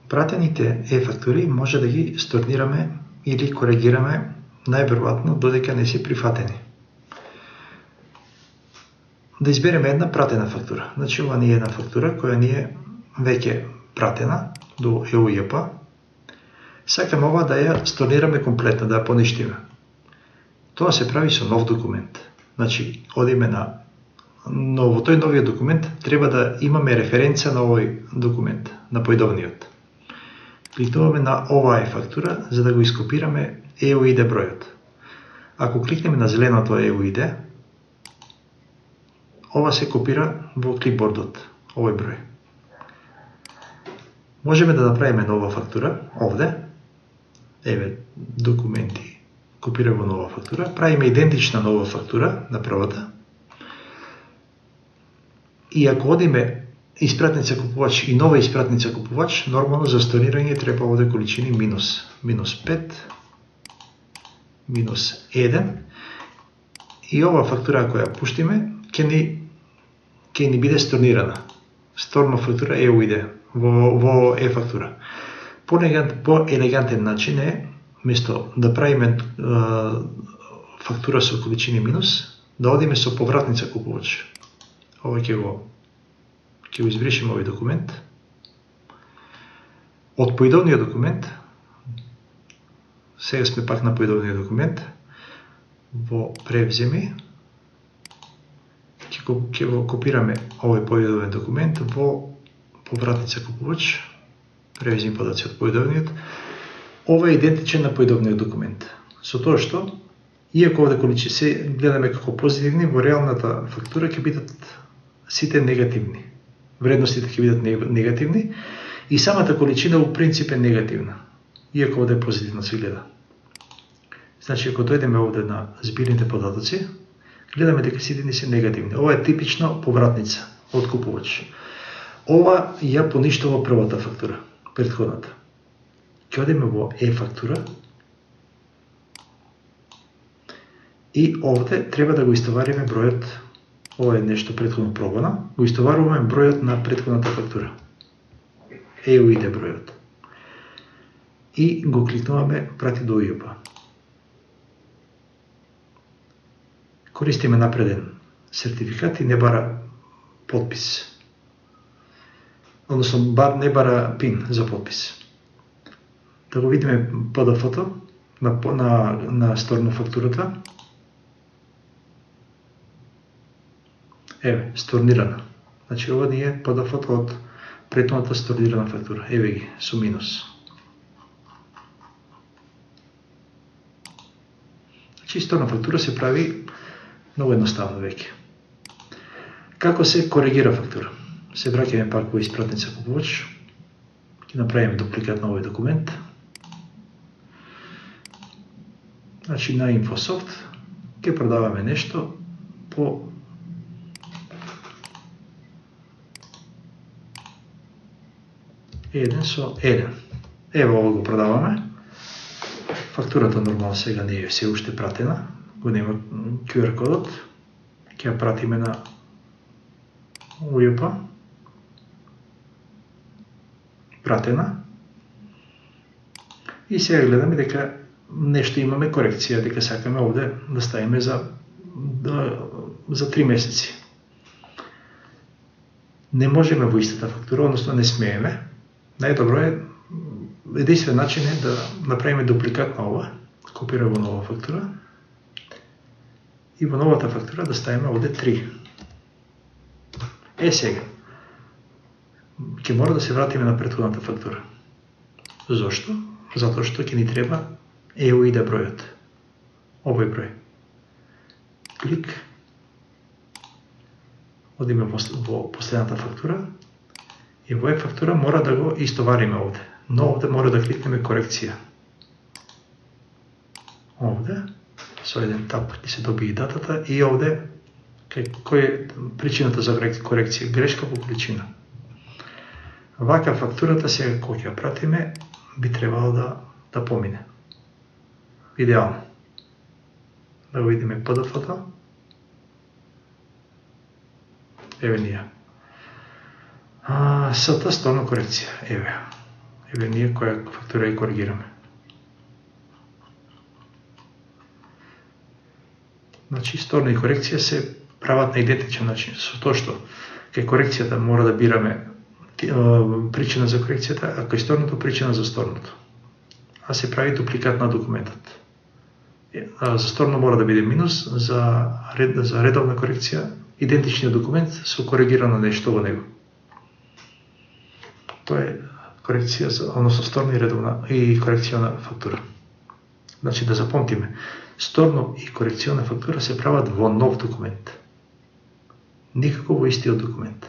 Пратените e-фактури може да ги сторнираме или коригираме најверојатно додека не се прифатени. Да избереме една пратена фактура. Значи, ова не е една фактура која ни е веќе пратена до EUJP. Сакаме ова да ја сторнираме комплетно, да ја поништиме. Тоа се прави со нов документ. Значи, одиме но во тој новиот документ треба да имаме референца на овој документ, на поидовниот. Кликнуваме на оваа фактура за да го ископираме EUID бројот. Ако кликнеме на зеленото EUID, ова се копира во клипбордот, овој број. Можеме да направиме нова фактура овде. Еве, документи, копира во нова фактура. Правиме идентична нова фактура на првата. И ако одиме испратница купувач и нова испратница купувач, нормално за сторнирање треба овде количини минус 5, минус 1. И ова фактура ако ја пуштиме, ќе ни биде сторнирана. Сторна фактура EUID во e-фактура. По елегантен начин е, место да правиме фактура со количини минус, да одиме со повратница купувач. Ова ќе го избришеме овој документ. Од поидовниот документ, сега сме пак на поидовниот документ, во превземи, ќе го копираме овој поидовен документ во повратница купувач, превземи подаци од поидовниот. Ова е идентичен на поидовниот документ. Со тоа што, иако овде количини се гледаме како позитивни, во реалната фактура ќе бидат сите негативни. Вредностите ќе бидат негативни и самата количина во принцип е негативна, иако овде позитивно се гледа. Значи, ако дојдеме овде на збирните податоци, гледаме дека сите ни се негативни. Ова е типично повратница од купувач. Ова ја поништува првата фактура, претходната. Ќе одиме во e-фактура и овде треба да го истовариме бројот. Ова е нешто претходно пробано. Го истоваруваме бројот на претходната фактура. EUID бројот. И го кликнуваме прати до EUJP. Користиме напреден сертификат и не бара подпис. Односно, не бара пин за подпис. Да го видиме PDF-то на сторно фактурата. Еве, сторнирана. Значи, ова ни е PDF-то од претходната сторнирана фактура. Еве ги, со минус. Значи, сторна фактура се прави многу едноставно веќе. Како се коригира фактура? Се враќаме пак во испратница купувач. Ќе направиме дупликат на овој документ. Значи, на InfoSoft ќе продаваме нешто по еден со еден. Ево ово го продаваме. Фактурата нормално сега не е се уште пратена. Го нема QR кодот. Ќе ја пратиме на EUJP. Пратена. И сега гледаме дека нешто имаме корекција, дека сакаме овде да ставиме за 3 месеци. Не можеме во истата фактура, односно не смееме. Најдобро е, единствен начин е да направиме дупликат на ова, копира во нова фактура и во новата фактура да ставиме овде 3. Сега, ќе мора да се вратиме на претходната фактура. Зошто? Затоа што ќе ни треба EUID бројот. Овој број. Клик. Одиме во последната фактура и во e-фактура мора да го истовариме овде. Но овде мора да кликнеме корекција. Овде, со еден тап ќе се добие датата и овде кој е причината за корекција? Грешка по количина. Вака фактурата сега кога ќе ја пратиме би требало да помине. Идеално. Да го видиме PDF-то. Еве ние. СТ сторна корекција. Еве ние која фактура ја коригираме. Значи, сторно и корекција се прават на идентичен начин, со тоа што кај корекцијата мора да бираме причина за корекцијата, а кај сторното причина за сторното. А се прави дупликат на документот. За сторно мора да биде минус, за редовна корекција идентичниот документ со коригирано нешто во него. Тоа е корекција за, односно сторно и редовна и корекциона фактура. Значи да запомтиме, сторно и корекциона фактура се прават во нов документ. Никако во истиот документ.